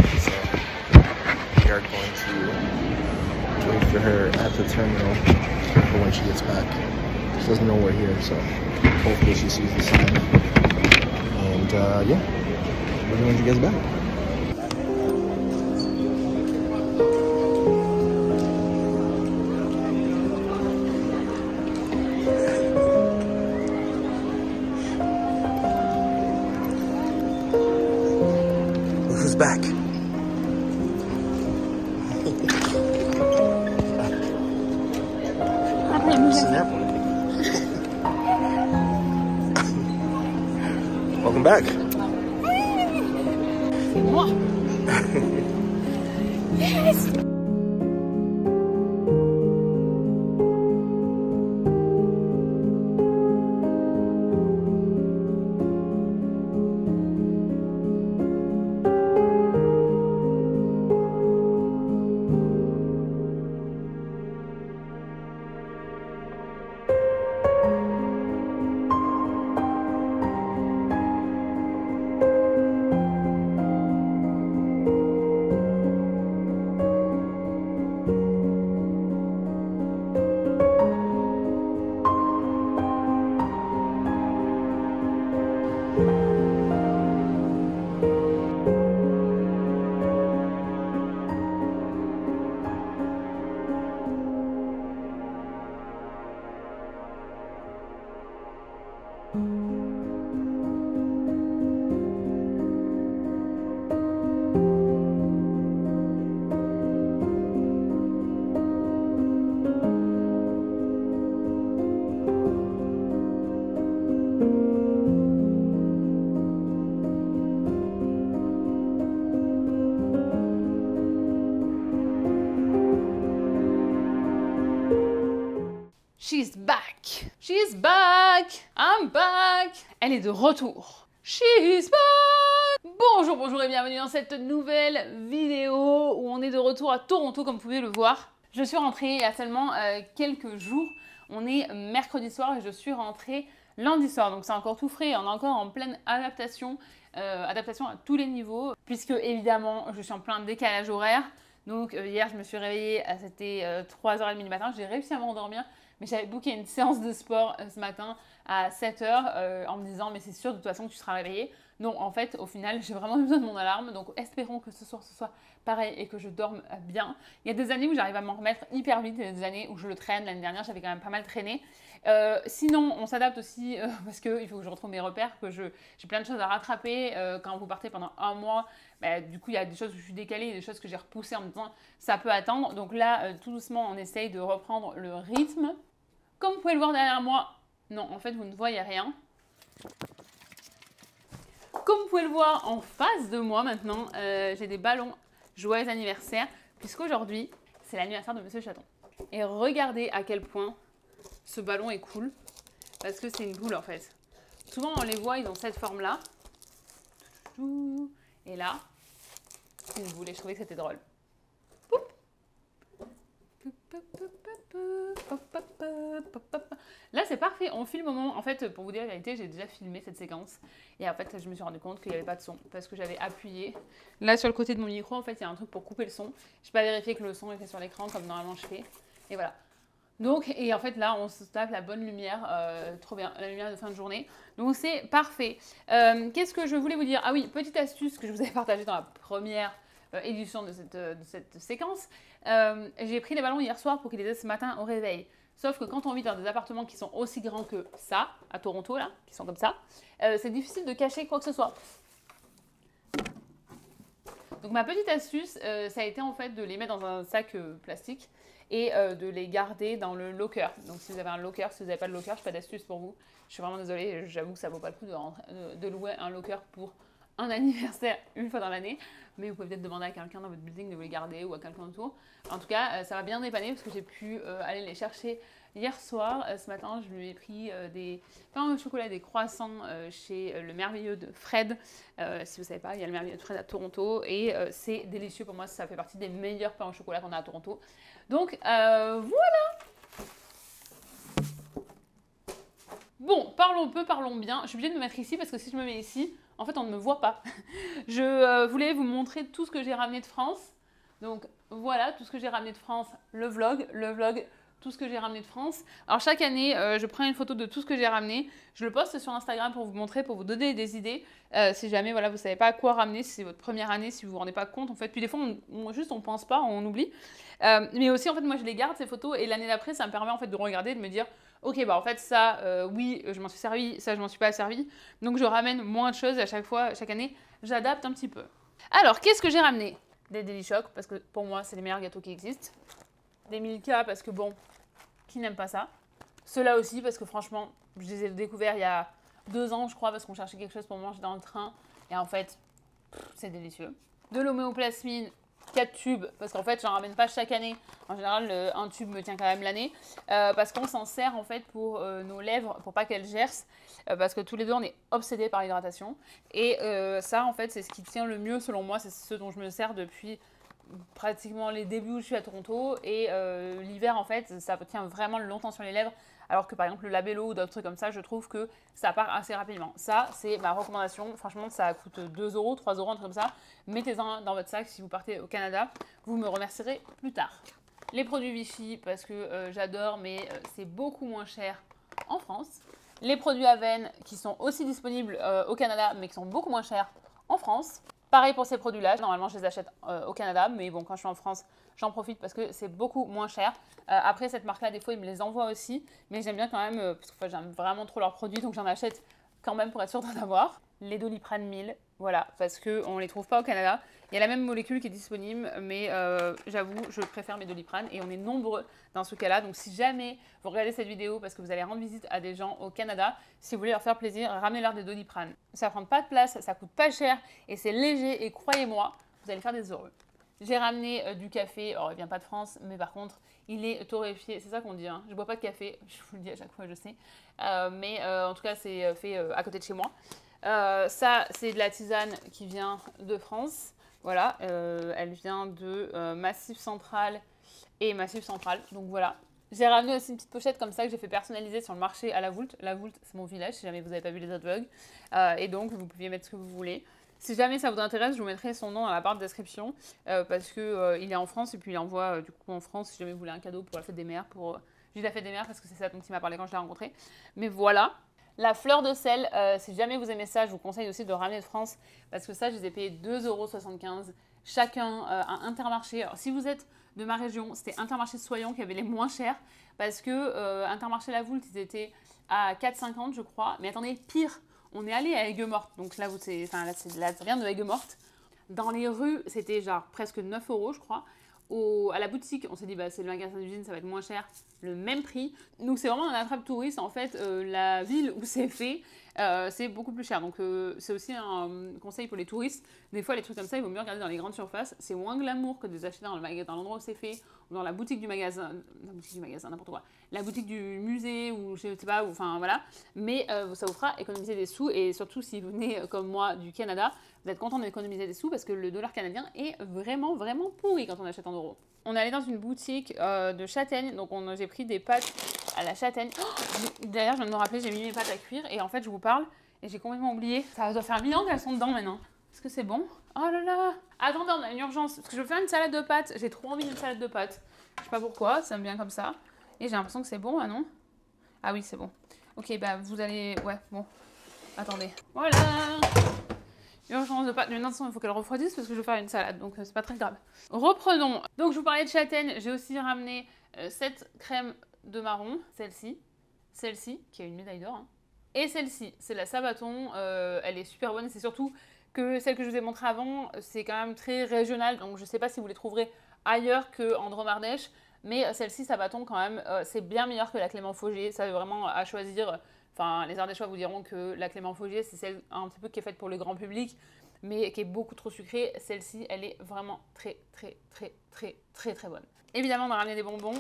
So we are going to wait for her at the terminal for when she gets back. She doesn't know we're here, so hopefully she sees the sign. And yeah, we'll see when she gets back. Who's back? Welcome back. C'est moi. Yes. She's back. She's back. I'm back. Elle est de retour. She's back. Bonjour, bonjour et bienvenue dans cette nouvelle vidéo où on est de retour à Toronto comme vous pouvez le voir. Je suis rentrée il y a seulement quelques jours. On est mercredi soir et je suis rentrée lundi soir. Donc c'est encore tout frais, on est encore en pleine adaptation. Adaptation à tous les niveaux puisque évidemment je suis en plein décalage horaire. Donc hier je me suis réveillée, c'était 3h30 du matin. J'ai réussi à m'endormir. Mais j'avais booké une séance de sport ce matin à 7h en me disant mais c'est sûr de toute façon que tu seras réveillée. Non, en fait, au final, j'ai vraiment besoin de mon alarme. Donc espérons que ce soir, ce soit pareil et que je dorme bien. Il y a des années où j'arrive à m'en remettre hyper vite. Il y a des années où je le traîne. L'année dernière, j'avais quand même pas mal traîné. Sinon, on s'adapte aussi parce qu'il faut que je retrouve mes repères, que j'ai plein de choses à rattraper. Quand vous partez pendant un mois, bah, du coup, il y a des choses où je suis décalée, des choses que j'ai repoussées en me disant ça peut attendre. Donc là, tout doucement, on essaye de reprendre le rythme. Comme vous pouvez le voir derrière moi, non, en fait, vous ne voyez rien. Comme vous pouvez le voir en face de moi maintenant, j'ai des ballons joyeux anniversaire, puisqu'aujourd'hui, c'est l'anniversaire de Monsieur Chaton. Et regardez à quel point ce ballon est cool, parce que c'est une boule en fait. Souvent, on les voit, ils ont cette forme-là. Et là, c'est une boule, et je trouvais que c'était drôle. Là c'est parfait, on filme au moment. En fait, pour vous dire la vérité, j'ai déjà filmé cette séquence et en fait je me suis rendu compte qu'il n'y avait pas de son parce que j'avais appuyé là sur le côté de mon micro. En fait il y a un truc pour couper le son. Je n'ai pas vérifié que le son était sur l'écran comme normalement je fais et voilà. Donc, et en fait là on se tape la bonne lumière, trop bien, la lumière de fin de journée, donc c'est parfait. Qu'est-ce que je voulais vous dire? Ah oui, petite astuce que je vous avais partagée dans la première édition de cette séquence. J'ai pris les ballons hier soir pour qu'ils les aient ce matin au réveil. Sauf que quand on vit dans des appartements qui sont aussi grands que ça, à Toronto, là, qui sont comme ça, c'est difficile de cacher quoi que ce soit. Donc ma petite astuce, ça a été en fait de les mettre dans un sac plastique et de les garder dans le locker. Donc si vous avez un locker, si vous n'avez pas de locker, je n'ai pas d'astuce pour vous. Je suis vraiment désolée, j'avoue que ça ne vaut pas le coup de louer un locker pour un anniversaire une fois dans l'année, mais vous pouvez peut-être demander à quelqu'un dans votre building de vous les garder ou à quelqu'un autour. En tout cas, ça m'a bien dépanné parce que j'ai pu aller les chercher hier soir. Ce matin, je lui ai pris des pains au chocolat et des croissants chez le merveilleux de Fred. Si vous ne savez pas, il y a le merveilleux de Fred à Toronto et c'est délicieux pour moi. Ça fait partie des meilleurs pains au chocolat qu'on a à Toronto. Donc voilà. Bon, parlons peu, parlons bien. Je suis obligée de me mettre ici parce que si je me mets ici, en fait, on ne me voit pas. Je voulais vous montrer tout ce que j'ai ramené de France. Donc, voilà, tout ce que j'ai ramené de France, le vlog, tout ce que j'ai ramené de France. Alors, chaque année, je prends une photo de tout ce que j'ai ramené. Je le poste sur Instagram pour vous montrer, pour vous donner des idées. Si jamais, voilà, vous ne savez pas quoi ramener, si c'est votre première année, si vous ne vous rendez pas compte, en fait. Puis des fois, on ne pense pas, on oublie. Mais aussi, en fait, moi, je les garde, ces photos. Et l'année d'après, ça me permet, en fait, de regarder, de me dire... Ok, bah en fait ça, oui, je m'en suis servi, ça je m'en suis pas servi. Donc je ramène moins de choses à chaque fois, chaque année, j'adapte un petit peu. Alors, qu'est-ce que j'ai ramené? Des Delichoc, parce que pour moi, c'est les meilleurs gâteaux qui existent. Des Milka, parce que bon, qui n'aime pas ça? Ceux-là aussi, parce que franchement, je les ai découverts il y a 2 ans, je crois, parce qu'on cherchait quelque chose pour manger dans le train. Et en fait, c'est délicieux. De l'homéoplasmine, 4 tubes, parce qu'en fait, j'en ramène pas chaque année. En général, un tube me tient quand même l'année. Parce qu'on s'en sert en fait pour nos lèvres, pour pas qu'elles gercent. Parce que tous les deux, on est obsédés par l'hydratation. Et ça, en fait, c'est ce qui tient le mieux selon moi. C'est ce dont je me sers depuis pratiquement les débuts où je suis à Toronto. Et l'hiver, en fait, ça tient vraiment longtemps sur les lèvres. Alors que par exemple, le Labello ou d'autres trucs comme ça, je trouve que ça part assez rapidement. Ça, c'est ma recommandation. Franchement, ça coûte 2 €, 3 €, un truc comme ça. Mettez-en dans votre sac si vous partez au Canada. Vous me remercierez plus tard. Les produits Vichy, parce que j'adore, mais c'est beaucoup moins cher en France. Les produits Aven, qui sont aussi disponibles au Canada, mais qui sont beaucoup moins chers en France. Pareil pour ces produits-là. Normalement, je les achète au Canada, mais bon, quand je suis en France, j'en profite parce que c'est beaucoup moins cher. Après, cette marque-là, des fois, ils me les envoient aussi, mais j'aime bien quand même, parce que j'aime vraiment trop leurs produits, donc j'en achète quand même pour être sûre d'en avoir. Les Doliprane 1000, voilà, parce qu'on ne les trouve pas au Canada. Il y a la même molécule qui est disponible, mais j'avoue, je préfère mes Doliprane et on est nombreux dans ce cas-là. Donc si jamais vous regardez cette vidéo parce que vous allez rendre visite à des gens au Canada, si vous voulez leur faire plaisir, ramenez-leur des Doliprane. Ça ne prend pas de place, ça coûte pas cher et c'est léger et croyez-moi, vous allez faire des heureux. J'ai ramené du café, alors il vient pas de France, mais par contre, il est torréfié, c'est ça qu'on dit, hein. Je bois pas de café, je vous le dis à chaque fois, je sais. Mais en tout cas, c'est fait à côté de chez moi. Ça, c'est de la tisane qui vient de France. Voilà, elle vient de Massif Central et Massif Central. Donc voilà. J'ai ramené aussi une petite pochette comme ça que j'ai fait personnaliser sur le marché à La Voulte. La Voulte, c'est mon village, si jamais vous n'avez pas vu les autres vlogs. Et donc, vous pouviez mettre ce que vous voulez. Si jamais ça vous intéresse, je vous mettrai son nom dans la barre de description parce que il est en France et puis il envoie du coup en France si jamais vous voulez un cadeau pour la fête des mères. J'ai la fête des mères parce que c'est ça dont il m'a parlé quand je l'ai rencontré. Mais voilà. La fleur de sel, si jamais vous aimez ça, je vous conseille aussi de le ramener de France parce que ça, je les ai payés 2,75 € chacun à Intermarché. Alors, si vous êtes de ma région, c'était Intermarché Soyon qui avait les moins chers parce que Intermarché La Voulte, ils étaient à 4,50 € je crois. Mais attendez, pire, on est allé à Aigues-Mortes. Donc là, ça vient de Aigues-Mortes. Dans les rues, c'était genre presque 9 € je crois. À la boutique, on s'est dit, bah, c'est le magasin d'usine, ça va être moins cher, le même prix. Donc c'est vraiment un attrape touriste. En fait, la ville où c'est fait, c'est beaucoup plus cher. Donc c'est aussi un conseil pour les touristes. Des fois, les trucs comme ça, il vaut mieux regarder dans les grandes surfaces. C'est moins glamour que de les acheter dans l'endroit où c'est fait, ou dans la boutique du magasin, n'importe quoi. La boutique du musée, ou je sais pas, enfin voilà. Mais ça vous fera économiser des sous. Et surtout, si vous venez comme moi du Canada, vous êtes content d'économiser des sous parce que le dollar canadien est vraiment, vraiment pourri quand on achète en euros. On est allé dans une boutique de châtaignes, donc j'ai pris des pâtes à la châtaigne. Oh, d'ailleurs, je viens de me rappeler, j'ai mis mes pâtes à cuire et en fait, je vous parle et j'ai complètement oublié. Ça doit faire 1000 ans qu'elles sont dedans maintenant. Est-ce que c'est bon? Oh là là! Attendez, on a une urgence parce que je veux faire une salade de pâtes. J'ai trop envie d'une salade de pâtes. Je sais pas pourquoi, ça me vient comme ça. Et j'ai l'impression que c'est bon, ah non? Ah oui, c'est bon. Ok, bah vous allez... Ouais, bon. Attendez. Voilà! Urgence de pâtes. Mais non, il faut qu'elle refroidisse parce que je veux faire une salade, donc c'est pas très grave. Reprenons. Donc je vous parlais de châtaigne. J'ai aussi ramené cette crème de marron, celle-ci, qui a une médaille d'or. Hein. Et celle-ci, c'est la Sabaton. Elle est super bonne. C'est surtout que celle que je vous ai montrée avant, c'est quand même très régional. Donc je sais pas si vous les trouverez ailleurs qu'en Drôme-Ardèche. Mais celle-ci, Sabaton, quand même, c'est bien meilleur que la Clément Faugier. Ça, vraiment, à choisir... Enfin, les Ardéchois vous diront que la Clément Faugier, c'est celle un petit peu qui est faite pour le grand public, mais qui est beaucoup trop sucrée. Celle-ci, elle est vraiment très bonne. Évidemment, on a ramené des bonbons.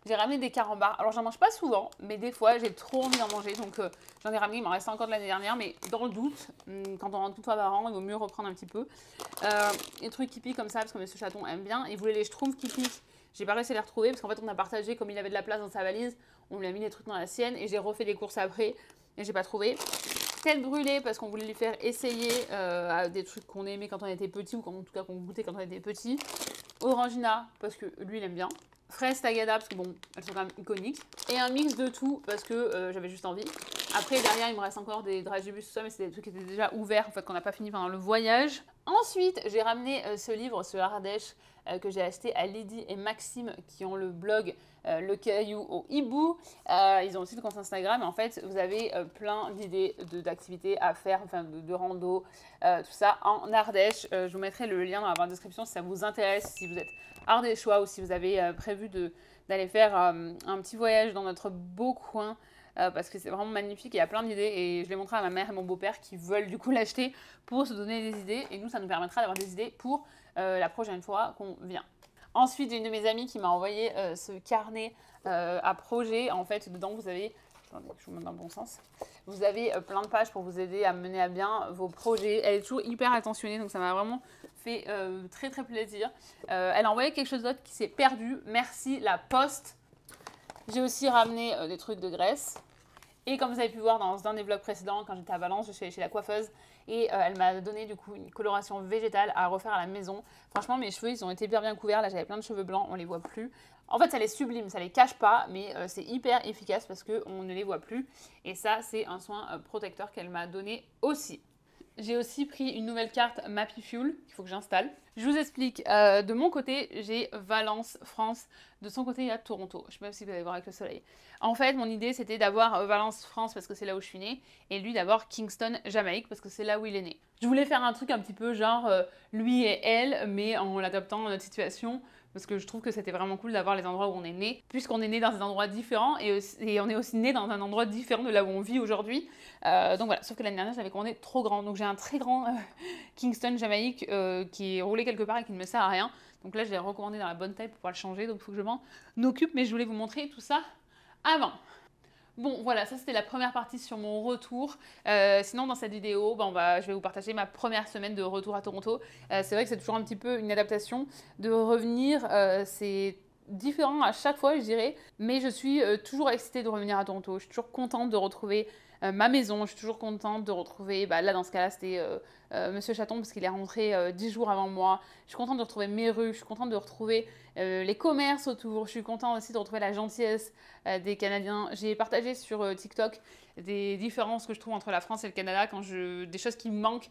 J'ai ramené des carambars. Alors, j'en mange pas souvent, mais des fois, j'ai trop envie d'en manger. Donc, j'en ai ramené. Il m'en reste encore de l'année dernière, mais dans le doute, quand on rentre tout fois par an, il vaut mieux reprendre un petit peu. Les trucs qui piquent comme ça, parce que M. Chaton aime bien. Il voulait les schtroumpfs qui piquent. J'ai pas réussi à les retrouver parce qu'en fait on a partagé, comme il avait de la place dans sa valise, on lui a mis des trucs dans la sienne et j'ai refait des courses après. et j'ai pas trouvé. Tête brûlée parce qu'on voulait lui faire essayer des trucs qu'on aimait quand on était petit ou en tout cas qu'on goûtait quand on était petit. Orangina parce que lui il aime bien. Fraise tagada parce que bon, elles sont quand même iconiques. Et un mix de tout parce que j'avais juste envie. Après derrière il me reste encore des dragibus tout ça, mais c'est des trucs qui étaient déjà ouverts en fait qu'on n'a pas fini pendant le voyage. Ensuite j'ai ramené ce livre, ce Ardèche que j'ai acheté à Lydie et Maxime qui ont le blog Le Caillou au Hibou. Ils ont aussi le compte Instagram et en fait vous avez plein d'idées d'activités à faire, enfin de rando, tout ça en Ardèche. Je vous mettrai le lien dans la barre de description si ça vous intéresse, si vous êtes ardéchois ou si vous avez prévu d'aller faire un petit voyage dans notre beau coin. Parce que c'est vraiment magnifique, il y a plein d'idées et je l'ai montré à ma mère et mon beau-père qui veulent du coup l'acheter pour se donner des idées et nous ça nous permettra d'avoir des idées pour la prochaine fois qu'on vient. Ensuite j'ai une de mes amies qui m'a envoyé ce carnet à projet. En fait dedans vous avez, attendez, je vous mets dans le bon sens, vous avez plein de pages pour vous aider à mener à bien vos projets. Elle est toujours hyper attentionnée donc ça m'a vraiment fait très très plaisir. Elle a envoyé quelque chose d'autre qui s'est perdu, merci la poste. J'ai aussi ramené des trucs de graisse. Et comme vous avez pu voir dans un des vlogs précédents, quand j'étais à Valence, je suis allée chez la coiffeuse et elle m'a donné du coup une coloration végétale à refaire à la maison. Franchement, mes cheveux, ils ont été bien couverts. Là, j'avais plein de cheveux blancs, on les voit plus. En fait, ça les sublime, ça les cache pas, mais c'est hyper efficace parce qu'on ne les voit plus. Et ça, c'est un soin protecteur qu'elle m'a donné aussi. J'ai aussi pris une nouvelle carte Mappy Fuel qu'il faut que j'installe. Je vous explique. De mon côté, j'ai Valence, France. De son côté, il y a Toronto. Je ne sais pas si vous allez voir avec le soleil. En fait, mon idée, c'était d'avoir Valence, France parce que c'est là où je suis née. Et lui, d'avoir Kingston, Jamaïque parce que c'est là où il est né. Je voulais faire un truc un petit peu genre lui et elle, mais en l'adaptant à notre situation. Parce que je trouve que c'était vraiment cool d'avoir les endroits où on est né, puisqu'on est né dans des endroits différents et on est aussi né dans un endroit différent de là où on vit aujourd'hui. Donc voilà, sauf que l'année dernière, j'avais commandé trop grand. Donc j'ai un très grand Kingston Jamaïque qui est roulé quelque part et qui ne me sert à rien. Donc là, je l'ai recommandé dans la bonne taille pour pouvoir le changer. Donc il faut que je m'en occupe, mais je voulais vous montrer tout ça avant. Bon, voilà, ça c'était la première partie sur mon retour. Sinon, dans cette vidéo, je vais vous partager ma première semaine de retour à Toronto. C'est vrai que c'est toujours un petit peu une adaptation de revenir. C'est différent à chaque fois, je dirais. Mais je suis toujours excitée de revenir à Toronto. Je suis toujours contente de retrouver ma maison. Je suis toujours contente de retrouver, là dans ce cas-là, c'était Monsieur Chaton parce qu'il est rentré 10 jours avant moi. Je suis contente de retrouver mes rues. Je suis contente de retrouver les commerces autour. Je suis contente aussi de retrouver la gentillesse des Canadiens. J'ai partagé sur TikTok des différences que je trouve entre la France et le Canada, des choses qui me manquent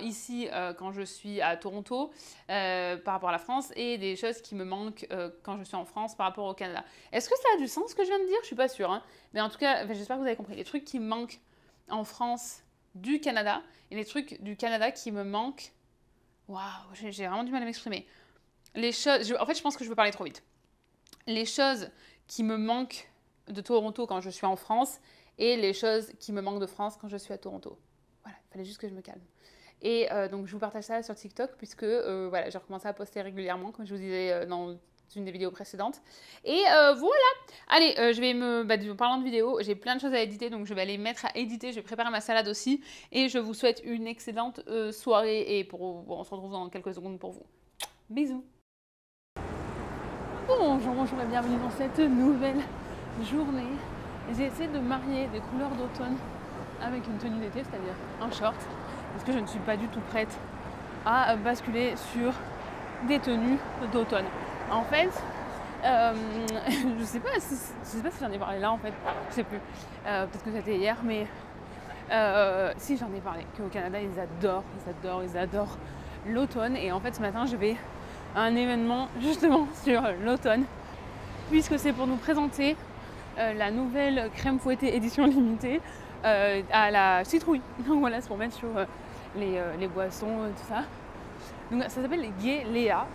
ici quand je suis à Toronto par rapport à la France et des choses qui me manquent quand je suis en France par rapport au Canada. Est-ce que ça a du sens ce que je viens de dire? Je suis pas sûre. Hein. Mais en tout cas, j'espère que vous avez compris. Les trucs qui me manquent en France du Canada et les trucs du Canada qui me manquent. Waouh, j'ai vraiment du mal à m'exprimer. Les choses, en fait, je pense que je veux parler trop vite. Les choses qui me manquent de Toronto quand je suis en France et les choses qui me manquent de France quand je suis à Toronto. Voilà, il fallait juste que je me calme. Et donc, je vous partage ça sur TikTok puisque voilà, j'ai recommencé à poster régulièrement, comme je vous disais dans une des vidéos précédentes. Et voilà. Allez, je vais en parlant de vidéos, j'ai plein de choses à éditer, donc je vais aller mettre à éditer. Je vais préparer ma salade aussi. Et je vous souhaite une excellente soirée. Et on se retrouve dans quelques secondes pour vous. Bisous. Bonjour et bienvenue dans cette nouvelle journée. J'ai essayé de marier des couleurs d'automne avec une tenue d'été, c'est-à-dire un short, parce que je ne suis pas du tout prête à basculer sur des tenues d'automne. En fait, je sais pas si j'en ai parlé là en fait, je sais plus, peut-être que c'était hier, mais si j'en ai parlé, qu'au Canada ils adorent l'automne. Et en fait ce matin je vais à un événement justement sur l'automne, puisque c'est pour nous présenter la nouvelle crème fouettée édition limitée à la citrouille. Donc voilà, c'est pour mettre sur les boissons, tout ça. Donc ça s'appelle Galéa.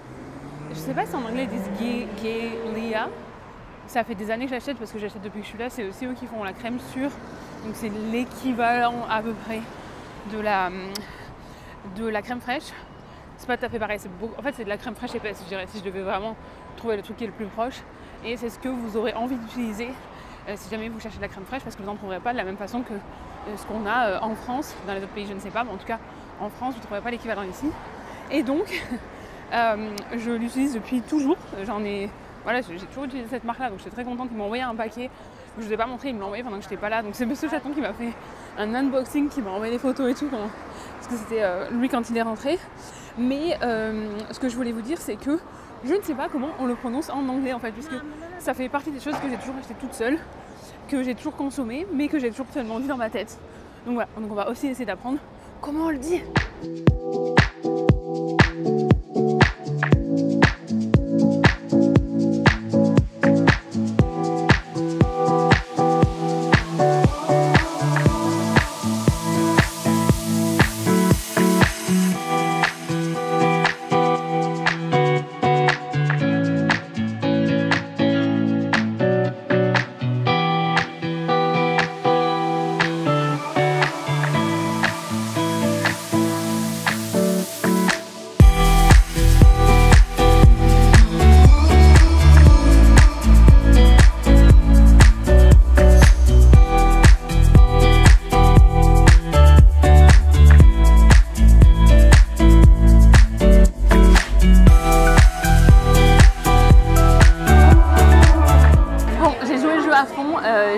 Je sais pas si en anglais ils disent Galéa. Ça fait des années que j'achète parce que j'achète depuis que je suis là. C'est aussi eux qui font la crème sûre. Donc c'est l'équivalent à peu près de la crème fraîche. C'est pas tout à fait pareil. En fait, c'est de la crème fraîche épaisse, je dirais, si je devais vraiment trouver le truc qui est le plus proche. Et c'est ce que vous aurez envie d'utiliser si jamais vous cherchez de la crème fraîche, parce que vous n'en trouverez pas de la même façon que ce qu'on a en France. Dans les autres pays, je ne sais pas, mais en tout cas, en France, vous ne trouverez pas l'équivalent ici. Et donc, je l'utilise depuis toujours. J'ai toujours utilisé cette marque-là, donc je suis très contente. Ils m'ont envoyé un paquet Je vous ai pas montré, il me l'a envoyé pendant que j'étais pas là. Donc c'est Monsieur Chaton qui m'a fait un unboxing, qui m'a envoyé des photos et tout, parce que c'était lui quand il est rentré. Mais ce que je voulais vous dire, c'est que je ne sais pas comment on le prononce en anglais en fait, puisque ça fait partie des choses que j'ai toujours achetées toute seule, que j'ai toujours consommé, mais que j'ai toujours tellement dit dans ma tête. Donc voilà, donc on va aussi essayer d'apprendre comment on le dit.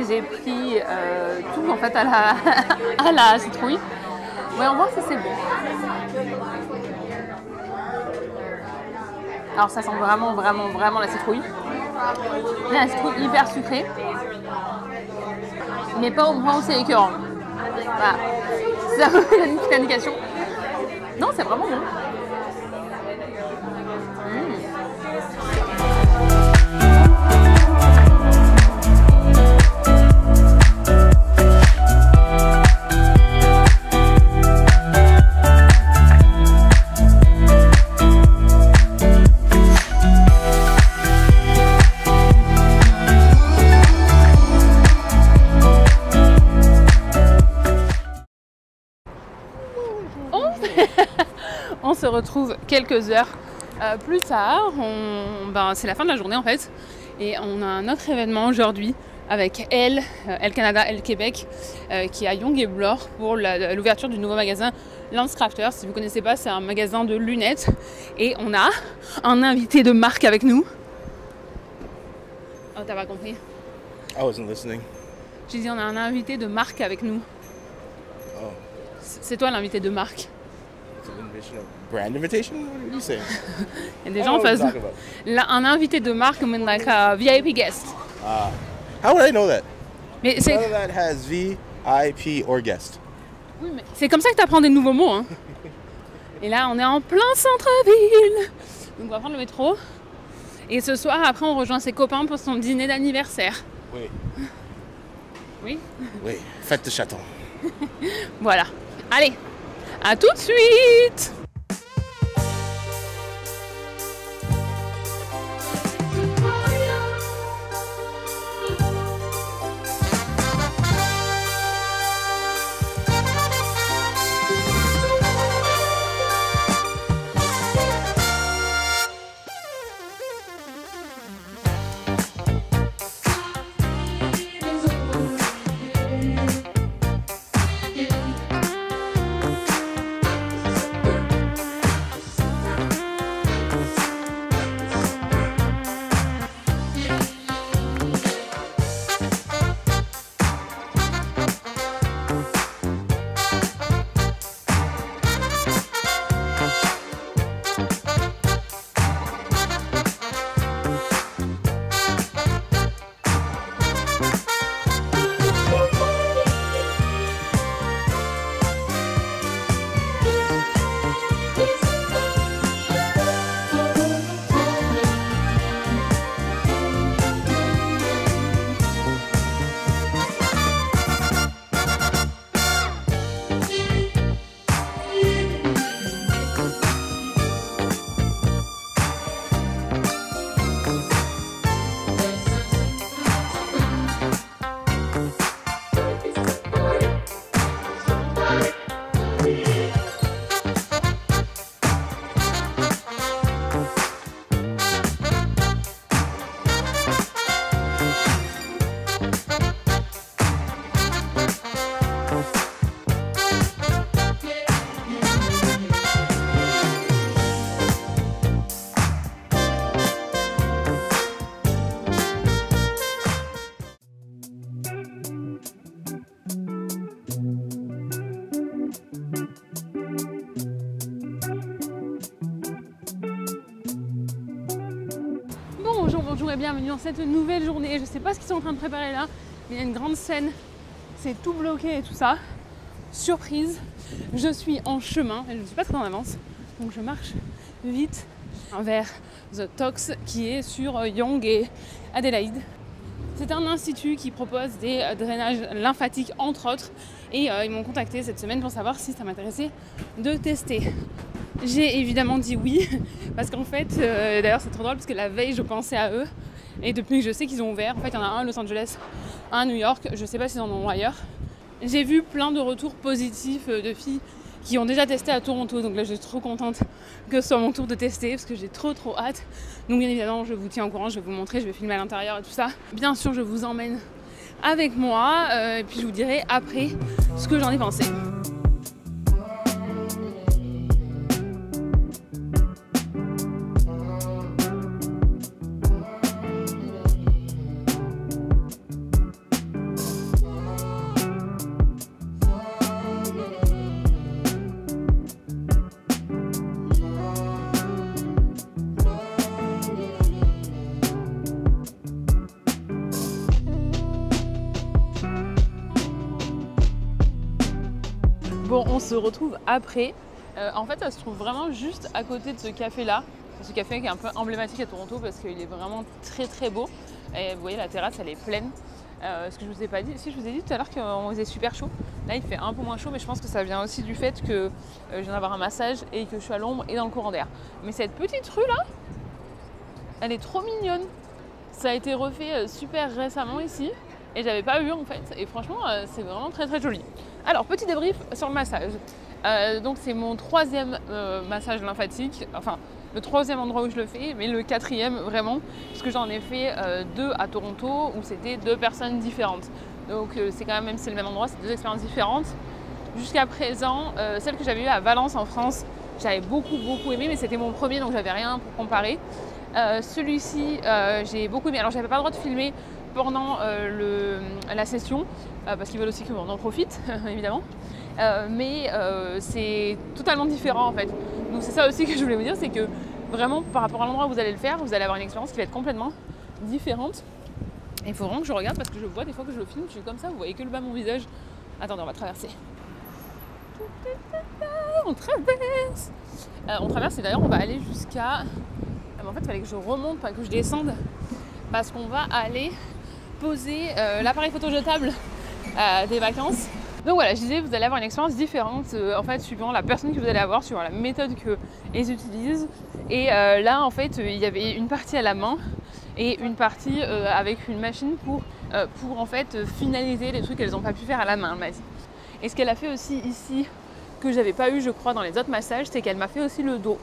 J'ai pris tout en fait à la citrouille. Voyons voir si c'est bon. Alors ça sent vraiment la citrouille. La citrouille hyper sucrée, mais pas au point où c'est écœurant. Voilà. Ça vous donne une petite indication. Non, c'est vraiment bon. On se retrouve quelques heures plus tard. C'est la fin de la journée en fait. Et on a un autre événement aujourd'hui avec Elle Canada, Elle Québec, qui est à Yonge-et-Bloor pour l'ouverture du nouveau magasin LensCrafters. Si vous ne connaissez pas, c'est un magasin de lunettes. Et on a un invité de marque avec nous. Oh, t'as pas compris? I wasn't listening. J'ai dit on a un invité de marque avec nous. Oh. C'est toi l'invité de marque. Brand invitation? What are you saying? Il y a des gens en face. Un invité de marque, like a VIP guest. How would I know that? Mais c'est... None of that has VIP or guest. Oui, mais c'est comme ça que tu apprends des nouveaux mots. Hein. Et là, on est en plein centre-ville. Donc on va prendre le métro. Et ce soir, après, on rejoint ses copains pour son dîner d'anniversaire. Oui. Oui? Oui, fête de chaton. Voilà. Allez, à tout de suite! bonjour et bienvenue dans cette nouvelle journée. Je sais pas ce qu'ils sont en train de préparer là, mais il y a une grande scène, c'est tout bloqué et tout ça. Surprise, je suis en chemin et je ne suis pas très en avance, donc je marche vite vers The Tox qui est sur Yonge et Adélaïde. C'est un institut qui propose des drainages lymphatiques entre autres et ils m'ont contacté cette semaine pour savoir si ça m'intéressait de tester. J'ai évidemment dit oui parce qu'en fait, d'ailleurs c'est trop drôle parce que la veille je pensais à eux et depuis que je sais qu'ils ont ouvert, en fait il y en a un à Los Angeles, un à New York, je sais pas s'ils en ont ailleurs. J'ai vu plein de retours positifs de filles qui ont déjà testé à Toronto, donc là je suis trop contente que ce soit mon tour de tester parce que j'ai trop hâte. Donc bien évidemment je vous tiens au courant, je vais vous montrer, je vais filmer à l'intérieur et tout ça. Bien sûr je vous emmène avec moi et puis je vous dirai après ce que j'en ai pensé. Bon, on se retrouve après. En fait, ça se trouve vraiment juste à côté de ce café-là. Ce café qui est un peu emblématique à Toronto parce qu'il est vraiment très beau. Et vous voyez, la terrasse, elle est pleine. Ce que je vous ai pas dit, si je vous ai dit tout à l'heure qu'on faisait super chaud. Là, il fait un peu moins chaud, mais je pense que ça vient aussi du fait que je viens d'avoir un massage et que je suis à l'ombre et dans le courant d'air. Mais cette petite rue-là, elle est trop mignonne. Ça a été refait super récemment ici. Et j'avais pas vu en fait, et franchement c'est vraiment très joli. Alors petit débrief sur le massage. Donc c'est mon 3e massage lymphatique, enfin le 3e endroit où je le fais, mais le 4e vraiment, parce que j'en ai fait 2 à Toronto où c'était 2 personnes différentes. Donc c'est quand même si c'est le même endroit, c'est 2 expériences différentes. Jusqu'à présent, celle que j'avais eue à Valence en France, j'avais beaucoup aimé, mais c'était mon premier donc j'avais rien pour comparer. Celui-ci j'ai beaucoup aimé, alors j'avais pas le droit de filmer pendant la session parce qu'ils veulent aussi qu'on en profite évidemment mais c'est totalement différent en fait, donc c'est ça aussi que je voulais vous dire, c'est que vraiment par rapport à l'endroit où vous allez le faire, vous allez avoir une expérience qui va être complètement différente. Et il faut vraiment que je regarde parce que je vois des fois que je le filme, je suis comme ça, vous voyez que le bas de mon visage. Attendez, on va traverser. On traverse et d'ailleurs on va aller jusqu'à en fait il fallait que je remonte, pas que je descende, parce qu'on va aller poser l'appareil photo jetable des vacances. Donc voilà, je disais, vous allez avoir une expérience différente en fait suivant la personne que vous allez avoir, suivant la méthode qu'ils utilisent. Et là en fait il y avait une partie à la main et une partie avec une machine pour en fait finaliser les trucs qu'elles n'ont pas pu faire à la main, elle m'a dit. Et ce qu'elle a fait aussi ici, que j'avais pas eu je crois dans les autres massages, c'est qu'elle m'a fait aussi le dos.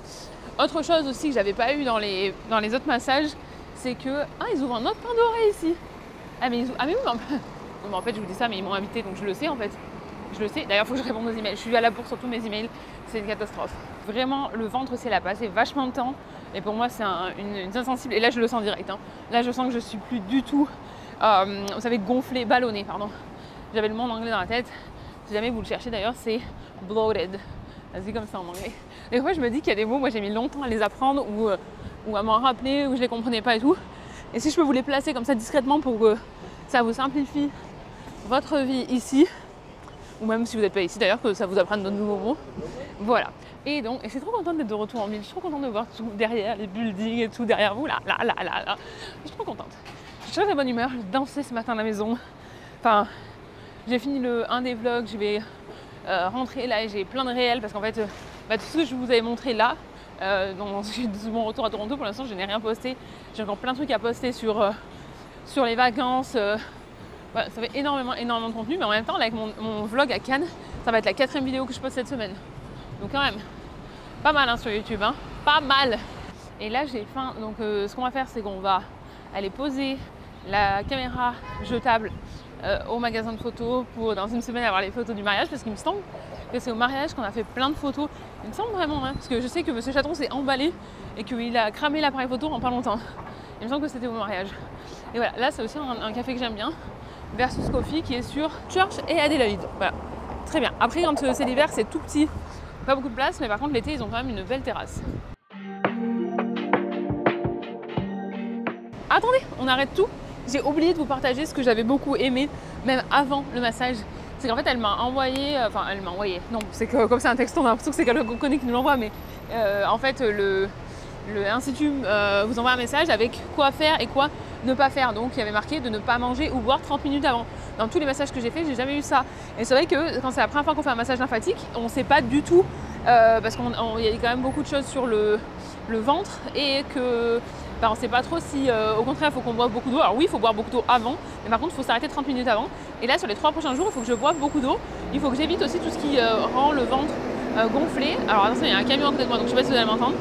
Autre chose aussi que j'avais pas eu dans les autres massages, c'est que ils ouvrent un autre pain doré ici. Mais en fait je vous dis ça, mais ils m'ont invité donc je le sais en fait. Je le sais. D'ailleurs il faut que je réponde aux emails. Je suis à la bourre sur tous mes emails. C'est une catastrophe. Vraiment le ventre aussi, elle a passé vachement de temps. Et pour moi c'est une insensible. Et là je le sens direct. Là je sens que je suis plus du tout vous savez gonflé, ballonné pardon. J'avais le mot en anglais dans la tête. Si jamais vous le cherchez d'ailleurs c'est bloated. C'est comme ça en anglais. Des fois je me dis qu'il y a des mots, moi j'ai mis longtemps à les apprendre ou à m'en rappeler, ou je les comprenais pas et tout. Et si je peux vous les placer comme ça discrètement pour que ça vous simplifie votre vie ici, ou même si vous n'êtes pas ici d'ailleurs, que ça vous apprenne de nouveaux mots. Voilà. Et donc, et je suis trop contente d'être de retour en ville, je suis trop contente de voir tout derrière, les buildings et tout derrière vous, là. Je suis trop contente. Je suis très bonne humeur, j'ai dansé ce matin à la maison. Enfin, j'ai fini un des vlogs, je vais rentrer là et j'ai plein de réels parce qu'en fait, tout ce que je vous avais montré là, dans mon retour à Toronto, pour l'instant je n'ai rien posté. J'ai encore plein de trucs à poster sur les vacances. Voilà, ça fait énormément de contenu, mais en même temps, là, avec mon vlog à Cannes, ça va être la 4e vidéo que je poste cette semaine. Donc quand même, pas mal sur YouTube, pas mal. Et là j'ai faim, donc ce qu'on va faire, c'est qu'on va aller poser la caméra jetable au magasin de photos pour dans une semaine avoir les photos du mariage, parce qu'il me semble que c'est au mariage qu'on a fait plein de photos. Il me semble vraiment, parce que je sais que Monsieur Chaton s'est emballé et qu'il a cramé l'appareil photo en pas longtemps. Il me semble que c'était au mariage. Et voilà, là c'est aussi un café que j'aime bien, Versus Coffee, qui est sur Church et Adélaïde. Voilà, très bien. Après quand c'est l'hiver, c'est tout petit, pas beaucoup de place, mais par contre l'été ils ont quand même une belle terrasse. attendez, on arrête tout. J'ai oublié de vous partager ce que j'avais beaucoup aimé, même avant le massage. C'est qu'en fait, elle m'a envoyé, non, c'est que comme c'est un texto, on a l'impression que c'est quelqu'un qu'on connaît qui nous l'envoie, mais en fait, le Institut vous envoie un message avec quoi faire et quoi ne pas faire. Donc, il y avait marqué de ne pas manger ou boire 30 minutes avant. Dans tous les massages que j'ai fait, j'ai jamais eu ça. Et c'est vrai que quand c'est la première fois qu'on fait un massage lymphatique, on ne sait pas du tout, parce qu'il y a quand même beaucoup de choses sur le ventre et que on ne sait pas trop si, au contraire, il faut qu'on boive beaucoup d'eau. Alors oui, il faut boire beaucoup d'eau avant, mais par contre, il faut s'arrêter 30 minutes avant. Et là, sur les 3 prochains jours, il faut que je boive beaucoup d'eau. Il faut que j'évite aussi tout ce qui rend le ventre gonflé. Alors attention, il y a un camion à côté de moi, donc je ne sais pas si vous allez m'entendre.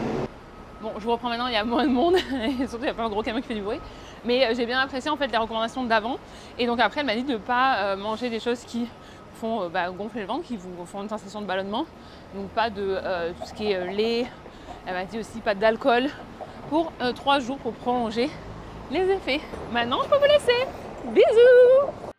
Bon, je vous reprends maintenant, il y a moins de monde, et surtout il n'y a pas un gros camion qui fait du bruit. Mais j'ai bien apprécié en fait les recommandations d'avant. Et donc après, elle m'a dit de ne pas manger des choses qui font gonfler le ventre, qui vous font une sensation de ballonnement. Donc pas de tout ce qui est lait. Elle m'a dit aussi pas d'alcool pour 3 jours pour prolonger les effets. Maintenant, je peux vous laisser. Bisous!